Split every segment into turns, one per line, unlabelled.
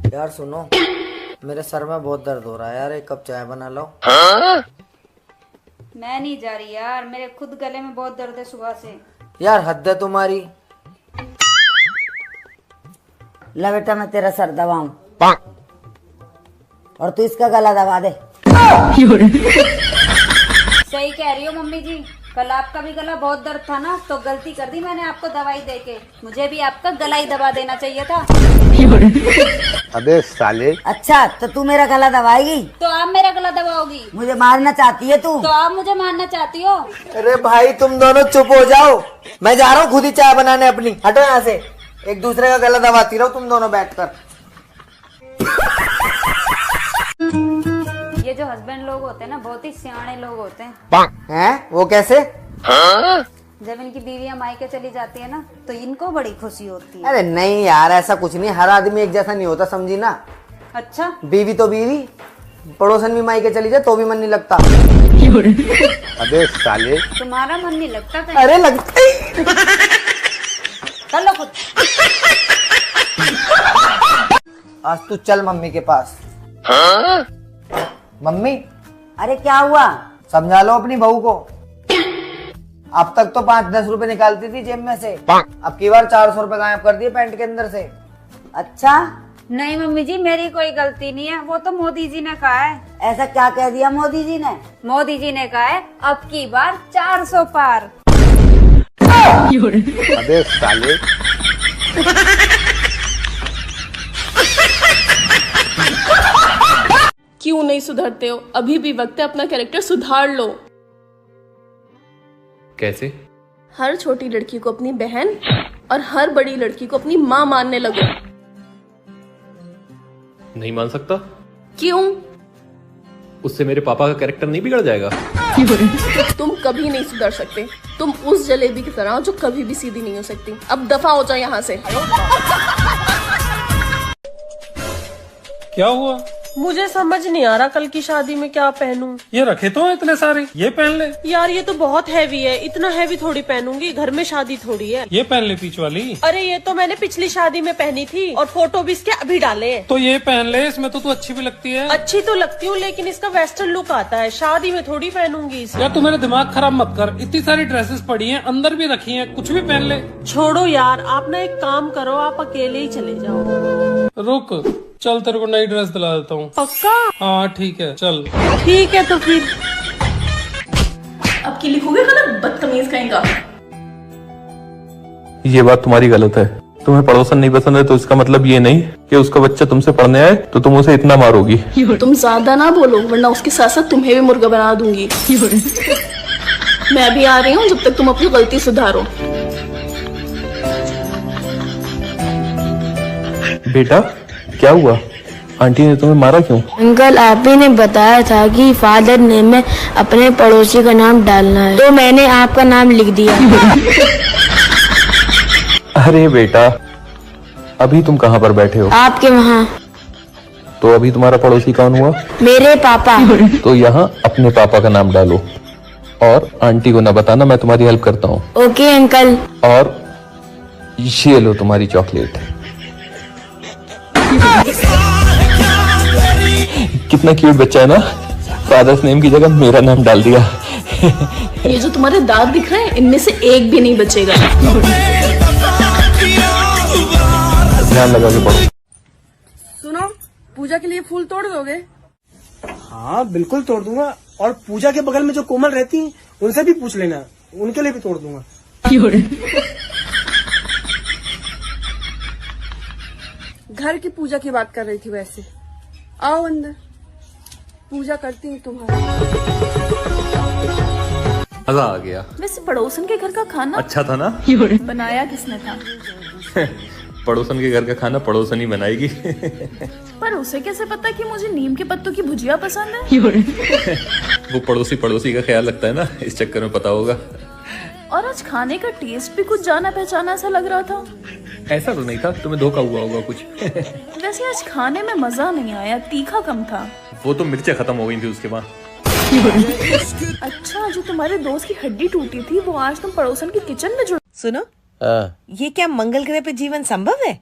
यार सुनो, मेरे सर में बहुत दर्द हो रहा है यार, एक कप चाय बना लो।
मैं नहीं जा रही यार, मेरे खुद गले में बहुत दर्द है सुबह से।
यार हद है तुम्हारी।
ला बेटा मैं तेरा सर दबाऊं और तू इसका गला दबा दे।
सही कह रही हो मम्मी जी, कल आपका भी गला बहुत दर्द था ना, तो गलती कर दी मैंने आपको दवाई देके। मुझे भी आपका गला ही दबा देना चाहिए था।
अबे साले।
अच्छा तो तू मेरा गला दबाएगी?
तो आप मेरा गला दबाओगी?
मुझे मारना चाहती है तू?
तो आप मुझे मारना चाहती हो?
अरे भाई तुम दोनों चुप हो जाओ, मैं जा रहा हूँ खुद ही चाय बनाने अपनी। हटो यहाँ से, एक दूसरे का गला दबाती रहो तुम दोनों बैठकर।
ये जो हस्बैंड लोग होते हैं ना, बहुत ही सियाने लोग होते हैं।
हैं? वो कैसे?
जब इनकी बीवियां मायके चली जाती है ना, तो इनको बड़ी खुशी होती है।
अरे नहीं यार, ऐसा कुछ नहीं, हर आदमी एक जैसा नहीं होता, समझी ना।
अच्छा,
बीवी तो बीवी, पड़ोसन भी मायके चली जाए तो भी मन नहीं लगता।
अबे साले।
तुम्हारा मन नहीं लगता कहीं?
अरे लगता ही।
कर लो खुद।
आज तू चल मम्मी के पास। मम्मी
अरे क्या हुआ?
समझा लो अपनी बहू को। अब तक तो 5-10 रुपए निकालती थी जेब में से, अब की बार 400 रुपए गायब कर दिए पैंट के अंदर से।
अच्छा
नहीं मम्मी जी, मेरी कोई गलती नहीं है, वो तो मोदी जी ने कहा है।
ऐसा क्या कह दिया मोदी जी ने?
मोदी जी ने कहा है अब की बार 400 पार।
अबे साले।
क्यों नहीं सुधरते हो? अभी भी वक्त है, अपना कैरेक्टर सुधार लो।
कैसे?
हर छोटी लड़की को अपनी बहन और हर बड़ी लड़की को अपनी माँ मानने लगो।
नहीं मान सकता।
क्यों?
उससे मेरे पापा का कैरेक्टर नहीं बिगड़ जाएगा?
तुम कभी नहीं सुधर सकते। तुम उस जलेबी की तरह जो कभी भी सीधी नहीं हो सकती। अब दफा हो जाओ यहाँ से।
क्या हुआ?
मुझे समझ नहीं आ रहा कल की शादी में क्या पहनूं।
ये रखे तो हैं इतने सारे, ये पहन ले।
यार ये तो बहुत हैवी है, इतना हैवी थोड़ी पहनूंगी, घर में शादी थोड़ी है।
ये पहन ले पीछ वाली।
अरे ये तो मैंने पिछली शादी में पहनी थी और फोटो भी इसके अभी डाले हैं।
तो ये पहन ले, इसमें तो तू अच्छी भी लगती है।
अच्छी तो लगती हूँ लेकिन इसका वेस्टर्न लुक आता है, शादी में थोड़ी पहनूंगी इसे।
यार तू मेरा दिमाग खराब मत कर, इतनी सारी ड्रेसेस पड़ी हैं, अंदर भी रखी हैं, कुछ भी पहन ले।
छोड़ो यार, आप ना एक काम करो, आप अकेले ही चले जाओ।
रुक, चल तेरे को नई ड्रेस दिला देता हूँ।
पक्का?
हाँ ठीक है चल।
ठीक है तो फिर।
अब की लिखोगे गलत, बदतमीज कहेगा।
ये बात तुम्हारी गलत है। तुम्हें पड़ोसन नहीं पसंद है तो इसका मतलब ये नहीं कि उसका बच्चा तुमसे पढ़ने आए तो तुम उसे इतना मारोगी।
तुम ज्यादा ना बोलो वरना उसके साथ साथ तुम्हें भी मुर्गा बना दूंगी। मैं भी आ रही हूँ जब तक तुम अपनी गलती सुधारो।
बेटा क्या हुआ? आंटी ने तुम्हें मारा क्यों?
अंकल आप ही ने बताया था कि फादर ने में अपने पड़ोसी का नाम डालना है, तो मैंने आपका नाम लिख दिया।
अरे बेटा, अभी तुम कहाँ पर बैठे हो?
आपके वहाँ।
तो अभी तुम्हारा पड़ोसी कौन हुआ?
मेरे पापा।
तो यहाँ अपने पापा का नाम डालो और आंटी को ना बताना, मैं तुम्हारी हेल्प करता हूँ।
Okay uncle.
और ये लो तुम्हारी चॉकलेट। कितना क्यूट बच्चा है ना, फादर्स नेम की जगह मेरा नाम डाल दिया।
ये जो तुम्हारे दांत दिख रहे हैं इनमें से एक भी नहीं बचेगा।
ध्यान लगा के पढ़ो।
सुनो, पूजा के लिए फूल तोड़ दोगे?
हाँ बिल्कुल तोड़ दूंगा, और पूजा के बगल में जो कोमल रहती हैं उनसे भी पूछ लेना, उनके लिए भी तोड़ दूंगा।
घर की पूजा की बात कर रही थी वैसे। आओ अंदर, पूजा करती हूँ तुम्हारी।
मजा आ गया।
वैसे पड़ोसन के घर का खाना
अच्छा था ना?
बनाया किसने था?
पड़ोसन के घर का खाना पड़ोसन ही बनाएगी।
पर उसे कैसे पता कि मुझे नीम के पत्तों की भुजिया पसंद है?
वो पड़ोसी का ख्याल रखता है ना, इस चक्कर में पता होगा।
और आज खाने का टेस्ट भी कुछ जाना पहचाना सा लग रहा था।
ऐसा तो नहीं था, तुम्हें धोखा हुआ होगा कुछ।
वैसे आज खाने में मजा नहीं आया, तीखा कम था।
वो तो मिर्चें खत्म हो गई थी उसके बाद।
अच्छा, जो तुम्हारे दोस्त की हड्डी टूटी थी वो आज तुम पड़ोसन के किचन में जुड़।
सुनो, ये क्या मंगल ग्रह पे जीवन संभव है?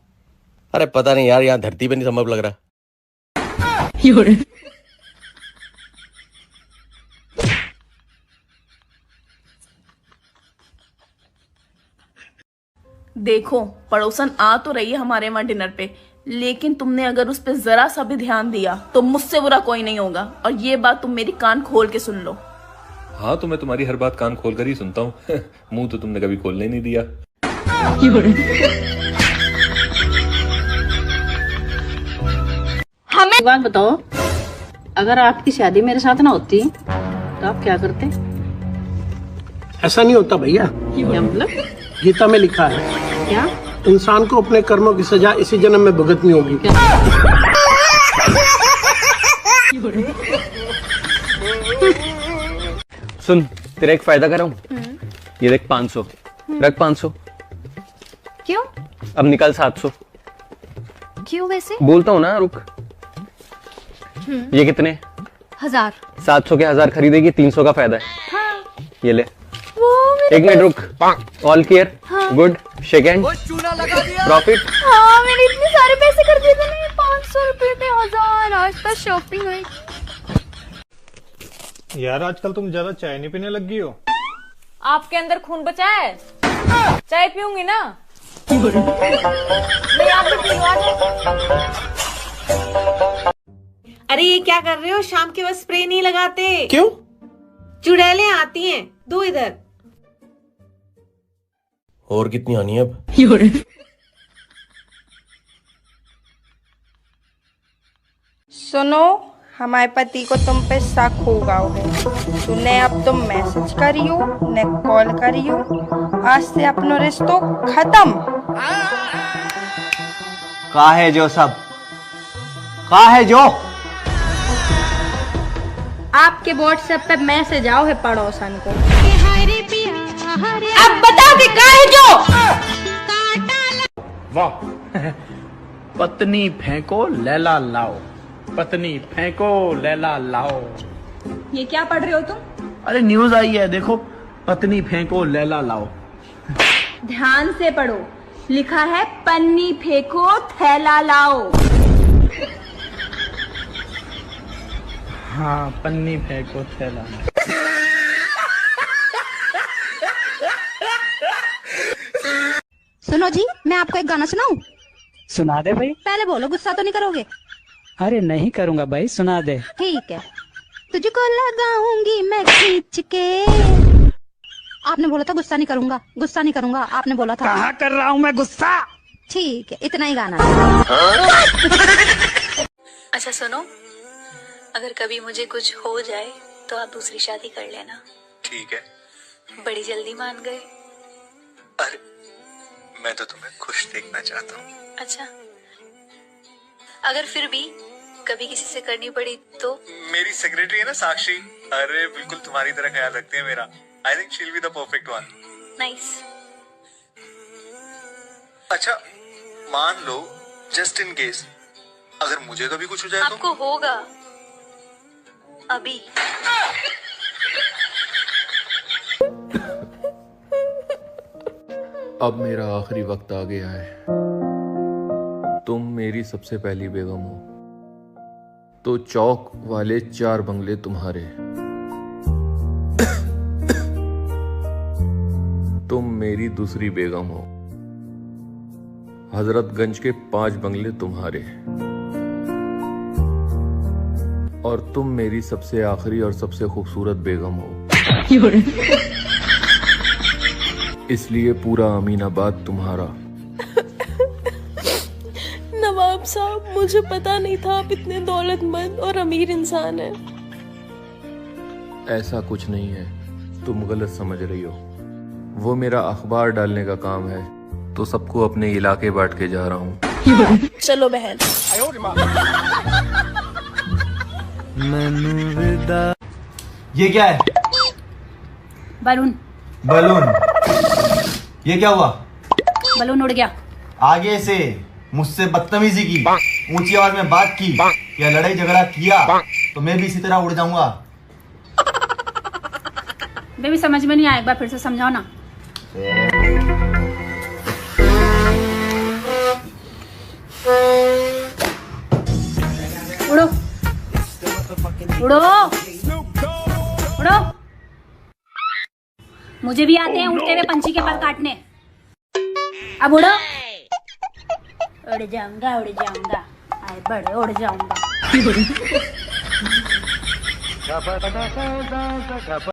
अरे पता नहीं यार, यहाँ धरती पे नहीं संभव लग रहा।
देखो, पड़ोसन आ तो रही है हमारे वहाँ डिनर पे, लेकिन तुमने अगर उस पर जरा सा भी ध्यान दिया तो मुझसे बुरा कोई नहीं होगा। और ये बात तुम मेरी कान खोल के सुन लो।
हाँ, तो मैं तुम्हारी हर बात कान खोल कर ही सुनता हूँ। मुंह तो तुमने कभी खोलने नहीं दिया।
हमें बात बताओ, अगर आपकी शादी मेरे साथ ना होती तो आप क्या करते?
ऐसा नहीं होता भैया।
क्या मतलब?
गीता में लिखा है,
क्या?
इंसान को अपने कर्मों की सजा इसी जन्म में भुगतनी होगी।
सुन, तेरा एक फायदा कर रहा हूँ। ये देख 500, रख 500।
क्यों?
अब निकाल 700।
क्यों वैसे?
बोलता हूँ ना, रुक। ये कितने?
1000।
700 के 1000 खरीदेगी, 300 का फायदा है।
हाँ।
ये ले।
वो
एक मिनट रुक। All clear? Good. Shake hand. Profit.
हाँ, मैंने इतने सारे पैसे कर दिए थे ना, 500 रुपए पे 1000। आज तक शॉपिंग हुई।
यार आजकल तुम ज्यादा चाय नहीं पीने लग गई हो।
आपके अंदर खून बचा है? चाय पीऊंगी ना। नहीं, आप भी पी लो, आ जाओ। अरे ये क्या कर रहे हो? शाम के वक्त स्प्रे नहीं लगाते?
क्यों?
चुड़ैलें आती हैं। दो इधर।
और कितनी आनी है अब?
सुनो, हमारे पति को तुम पे शक हो गया है। तो न अब तुम मैसेज करियो न कॉल करियो। आज से अपनो रिश्तो खत्म।
कहा है जो सब? कहा है जो?
आपके व्हाट्सएप पे मैसेज आओ है पड़ोसन को।
अब बताओ कि क्या है जो?
वाह। पत्नी फेंको लैला लाओ, पत्नी फेंको लैला लाओ।
ये क्या पढ़ रहे हो तुम?
अरे न्यूज आई है, देखो। पत्नी फेंको लैला लाओ।
ध्यान से पढ़ो। लिखा है पन्नी फेंको थैला लाओ।
हाँ, पन्नी फेंको थैला लाओ।
सुनो जी, मैं आपको एक गाना सुनाऊं?
सुना दे भाई।
पहले बोलो, गुस्सा तो नहीं करोगे?
अरे नहीं करूंगा भाई, सुना दे।
ठीक है। तुझको लगाऊंगी मैं खींच के। आपने बोला था गुस्सा नहीं करूंगा, गुस्सा नहीं करूंगा, आपने बोला था।
कहाँ कर रहा हूँ मैं गुस्सा?
ठीक है, इतना ही गाना।
अच्छा सुनो, अगर कभी मुझे कुछ हो जाए तो आप दूसरी शादी कर लेना।
ठीक है।
बड़ी जल्दी मान गए।
अरे मैं तो तुम्हें खुश देखना चाहता हूँ।
अच्छा, अगर फिर भी कभी किसी से करनी पड़ी तो?
मेरी सेक्रेटरी है ना साक्षी, अरे बिल्कुल तुम्हारी तरह ख्याल रखती है मेरा। I think she will be the perfect one.
Nice.
अच्छा मान लो, जस्ट इन केस अगर मुझे कभी कुछ हो जाए
आपको होगा अभी।
अब मेरा आखिरी वक्त आ गया है। तुम मेरी सबसे पहली बेगम हो, तो चौक वाले 4 बंगले तुम्हारे। तुम मेरी दूसरी बेगम हो, हजरतगंज के 5 बंगले तुम्हारे। और तुम मेरी सबसे आखिरी और सबसे खूबसूरत बेगम हो, इसलिए पूरा अमीनाबाद तुम्हारा।
नवाब साहब, मुझे पता नहीं था आप इतने दौलतमंद और अमीर इंसान हैं।
ऐसा कुछ नहीं है, तुम गलत समझ रही हो। वो मेरा अखबार डालने का काम है, तो सबको अपने इलाके बांट के जा रहा हूँ।
चलो बहन।
ये क्या है?
बलून।
बलून? ये क्या हुआ?
बलून उड़ गया।
आगे से मुझसे बदतमीजी की, ऊंची आवाज में बात की या लड़ाई झगड़ा किया तो मैं भी इसी तरह उड़ जाऊंगा।
बेबी समझ में नहीं आया, एक बार फिर से समझाओ ना। उड़ो उड़ो। मुझे भी आते हैं उड़ते हुए पंछी के पर काटने। अब उड़ो। उड़ जाऊंगा आए बड़े उड़ जाऊंगा।